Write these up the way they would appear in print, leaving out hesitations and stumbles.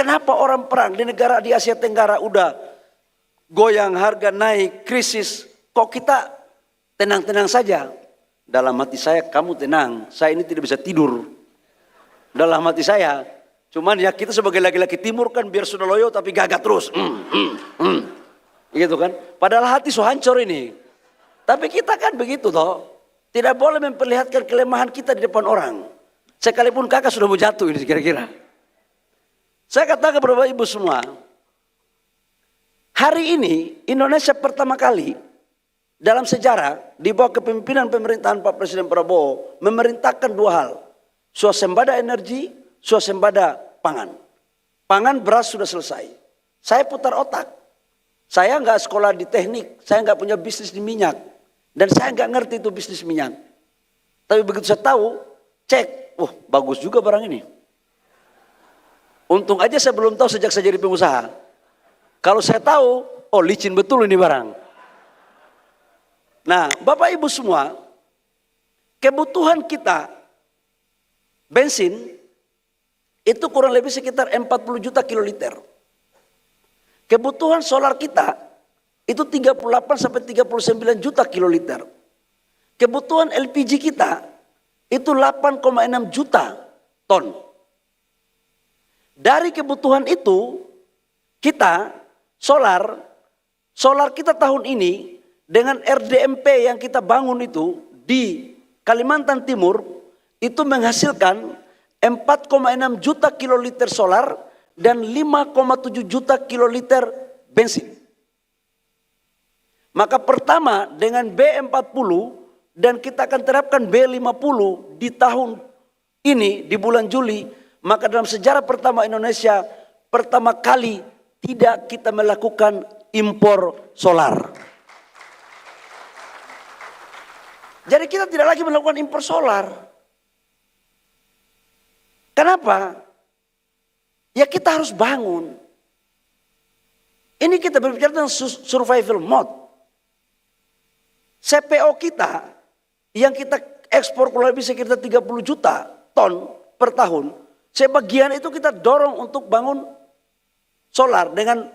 Kenapa orang perang di negara di Asia Tenggara udah goyang, harga naik, krisis. Kok kita tenang-tenang saja? Dalam hati saya, kamu tenang, saya ini tidak bisa tidur. Dalam hati saya, cuman ya kita sebagai laki-laki timur kan biar sudah loyo tapi gagah terus. Gitu kan. Padahal hati so hancur ini. Tapi kita kan begitu toh. Tidak boleh memperlihatkan kelemahan kita di depan orang. Sekalipun kakak sudah mau jatuh ini kira-kira. Saya katakan kepada Bapak Ibu semua. Hari ini Indonesia pertama kali dalam sejarah di bawah kepemimpinan pemerintahan Pak Presiden Prabowo memerintahkan dua hal. Swasembada energi, swasembada pangan. Pangan beras sudah selesai. Saya putar otak. Saya nggak sekolah di teknik, saya nggak punya bisnis di minyak. Dan saya nggak ngerti itu bisnis minyak. Tapi begitu saya tahu, cek, bagus juga barang ini. Untung aja saya belum tahu sejak saya jadi pengusaha. Kalau saya tahu, licin betul ini barang. Nah, Bapak Ibu semua, kebutuhan kita bensin itu kurang lebih sekitar 40 juta kiloliter. Kebutuhan solar kita itu 38 sampai 39 juta kiloliter. Kebutuhan LPG kita itu 8,6 juta ton. Dari kebutuhan itu kita solar kita tahun ini dengan RDMP yang kita bangun itu di Kalimantan Timur itu menghasilkan 4,6 juta kiloliter solar dan 5,7 juta kiloliter bensin. Maka pertama dengan B40 dan kita akan terapkan B50 di tahun ini di bulan Juli, maka dalam sejarah pertama Indonesia pertama kali tidak kita melakukan impor solar. Jadi kita tidak lagi melakukan impor solar. Kenapa? Ya kita harus bangun. Ini kita berbicara tentang survival mode. CPO kita yang kita ekspor kurang lebih sekitar 30 juta ton per tahun. Sebagian itu kita dorong untuk bangun solar dengan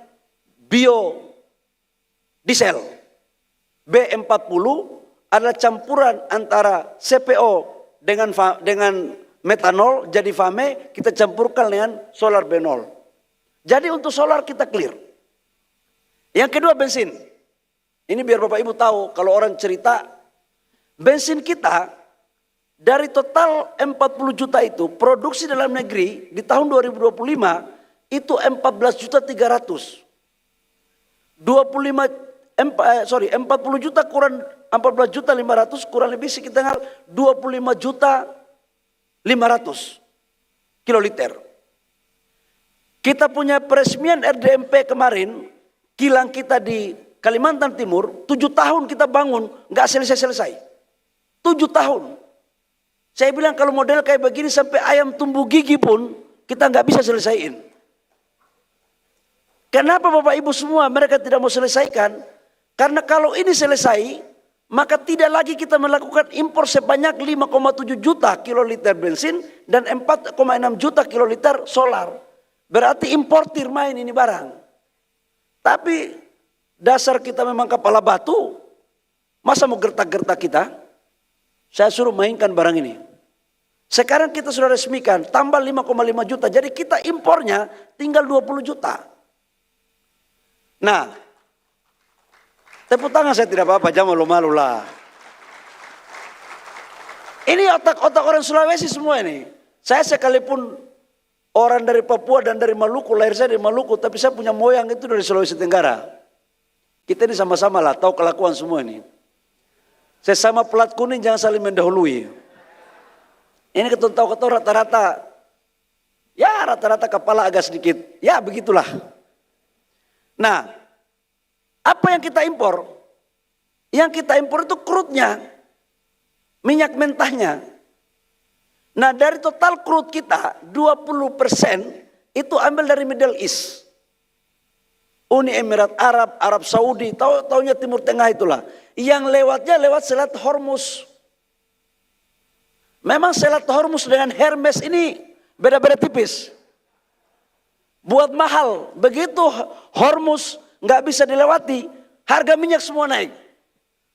biodiesel. B40 adalah campuran antara CPO dengan metanol jadi FAME, kita campurkan dengan solar benol. Jadi untuk solar kita clear. Yang kedua bensin. Ini biar Bapak Ibu tahu kalau orang cerita bensin kita dari total 40 juta itu produksi dalam negeri di tahun 2025 itu 14 juta 300. 40 juta kurang 14 juta 500 kurang lebih sekitar 25 juta 500 kiloliter. Kita punya peresmian RDMP kemarin, kilang kita di Kalimantan Timur, 7 tahun kita bangun, nggak selesai-selesai. 7 tahun. Saya bilang kalau model kayak begini sampai ayam tumbuh gigi pun, kita nggak bisa selesaiin. Kenapa Bapak Ibu semua mereka tidak mau selesaikan? Karena kalau ini selesai, maka tidak lagi kita melakukan impor sebanyak 5,7 juta kiloliter bensin dan 4,6 juta kiloliter solar. Berarti importir main ini barang. Tapi dasar kita memang kepala batu, masa mau gertak-gertak kita? Saya suruh mainkan barang ini. Sekarang kita sudah resmikan, tambah 5,5 juta. Jadi kita impornya tinggal 20 juta. Nah, tepuk tangan saya tidak apa-apa, jangan malu-malu lah. Ini otak-otak orang Sulawesi semua ini. Saya sekalipun orang dari Papua dan dari Maluku, lahir saya dari Maluku, tapi saya punya moyang itu dari Sulawesi Tenggara. Kita ini sama-sama lah, tahu kelakuan semua ini. Sesama pelat kuning jangan saling mendahului. Ini tahu rata-rata, ya rata-rata kepala agak sedikit, ya begitulah. Nah, apa yang kita impor? Yang kita impor itu crude-nya, minyak mentahnya. Nah dari total crude kita, 20% itu ambil dari Middle East. Uni Emirat Arab, Arab Saudi, taunya Timur Tengah itulah. Yang lewatnya lewat Selat Hormuz. Memang Selat Hormuz dengan Hermes ini beda-beda tipis. buat mahal. Begitu Hormuz nggak bisa dilewati, harga minyak semua naik.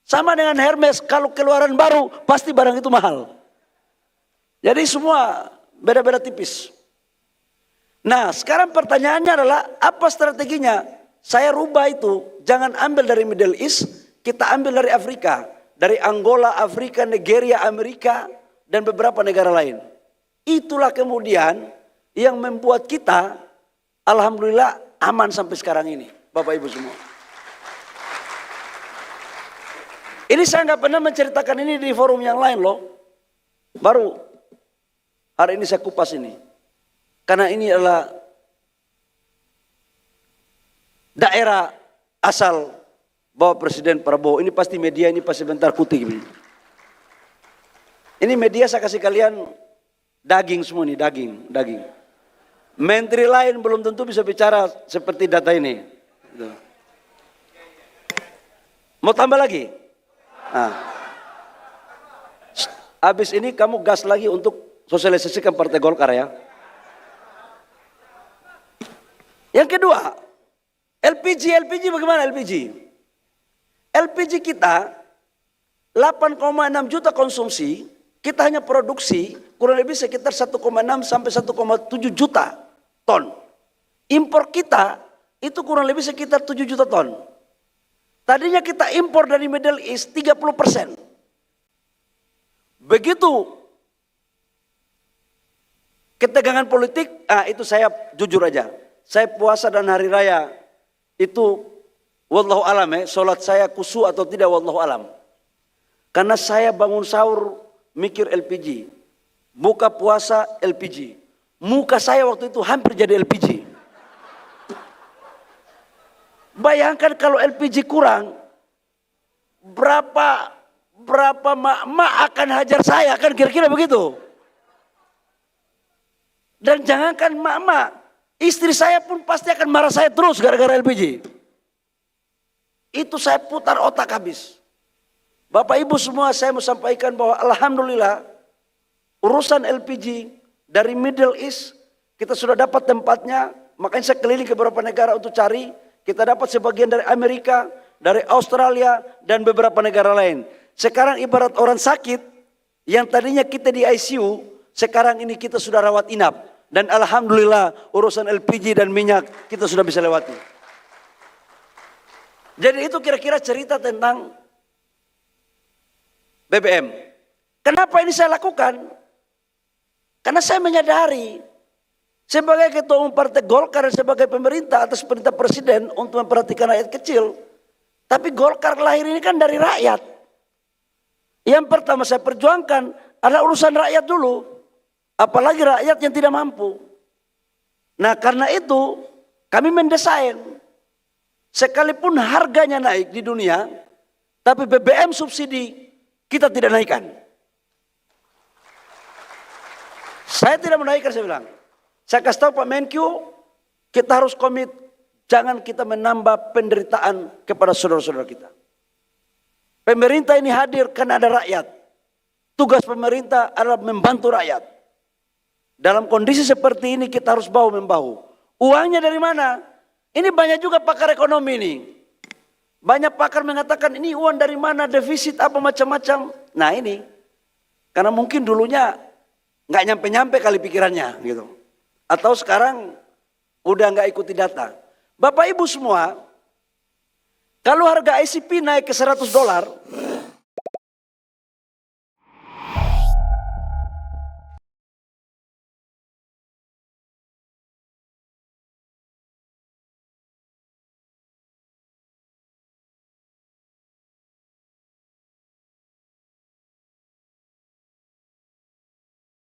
Sama dengan Hermes, kalau keluaran baru pasti barang itu mahal. Jadi semua beda-beda tipis. Nah sekarang pertanyaannya adalah apa strateginya? Saya rubah itu, jangan ambil dari Middle East, kita ambil dari Afrika. Dari Angola, Afrika, Nigeria, Amerika, dan beberapa negara lain. Itulah kemudian yang membuat kita alhamdulillah aman sampai sekarang ini, Bapak Ibu semua. Ini saya nggak pernah menceritakan ini di forum yang lain loh. Baru hari ini saya kupas ini. Karena ini adalah daerah asal Bapak Presiden Prabowo. Ini pasti media, ini pasti bentar kutip ini. Ini media saya kasih kalian daging semua nih, daging. Menteri lain belum tentu bisa bicara seperti data ini. Mau tambah lagi? Nah. Habis ini kamu gas lagi untuk sosialisasikan Partai Golkar ya. Yang kedua, LPG bagaimana LPG? LPG kita 8,6 juta konsumsi, kita hanya produksi kurang lebih sekitar 1,6 sampai 1,7 juta ton. Impor kita itu kurang lebih sekitar 7 juta ton. Tadinya kita impor dari Middle East 30%. Begitu ketegangan politik, itu saya jujur aja. Saya puasa dan hari raya itu wallahu alam sholat saya khusyuk atau tidak wallahu alam. Karena saya bangun sahur mikir LPG. Buka puasa LPG. Muka saya waktu itu hampir jadi LPG. Bayangkan kalau LPG kurang, berapa mak akan hajar saya, kan kira-kira begitu. Dan jangankan mak, istri saya pun pasti akan marah saya terus gara-gara LPG. Itu saya putar otak habis. Bapak Ibu semua, saya mau sampaikan bahwa alhamdulillah urusan LPG dari Middle East kita sudah dapat tempatnya. Makanya saya keliling ke beberapa negara untuk cari. Kita dapat sebagian dari Amerika, dari Australia, dan beberapa negara lain. Sekarang ibarat orang sakit yang tadinya kita di ICU, sekarang ini kita sudah rawat inap. Dan alhamdulillah urusan LPG dan minyak kita sudah bisa lewati. Jadi itu kira-kira cerita tentang BBM. Kenapa ini saya lakukan? Karena saya menyadari sebagai ketua umum Partai Golkar dan sebagai pemerintah atas perintah Presiden untuk memperhatikan rakyat kecil. Tapi Golkar lahir ini kan dari rakyat. Yang pertama saya perjuangkan adalah urusan rakyat dulu. Apalagi rakyat yang tidak mampu. Nah karena itu kami mendesain. Sekalipun harganya naik di dunia, tapi BBM subsidi kita tidak naikkan. Saya tidak menaikkan, saya bilang. Saya kasih tahu Pak Menkyu, kita harus komit. Jangan kita menambah penderitaan kepada saudara-saudara kita. Pemerintah ini hadir karena ada rakyat. Tugas pemerintah adalah membantu rakyat. Dalam kondisi seperti ini kita harus bahu-membahu. Uangnya dari mana? Ini banyak juga pakar ekonomi ini. Banyak pakar mengatakan ini uang dari mana, defisit apa macam-macam. Nah ini, karena mungkin dulunya nggak nyampe-nyampe kali pikirannya gitu. Atau sekarang udah nggak ikuti data. Bapak Ibu semua, kalau harga ICP naik ke $100,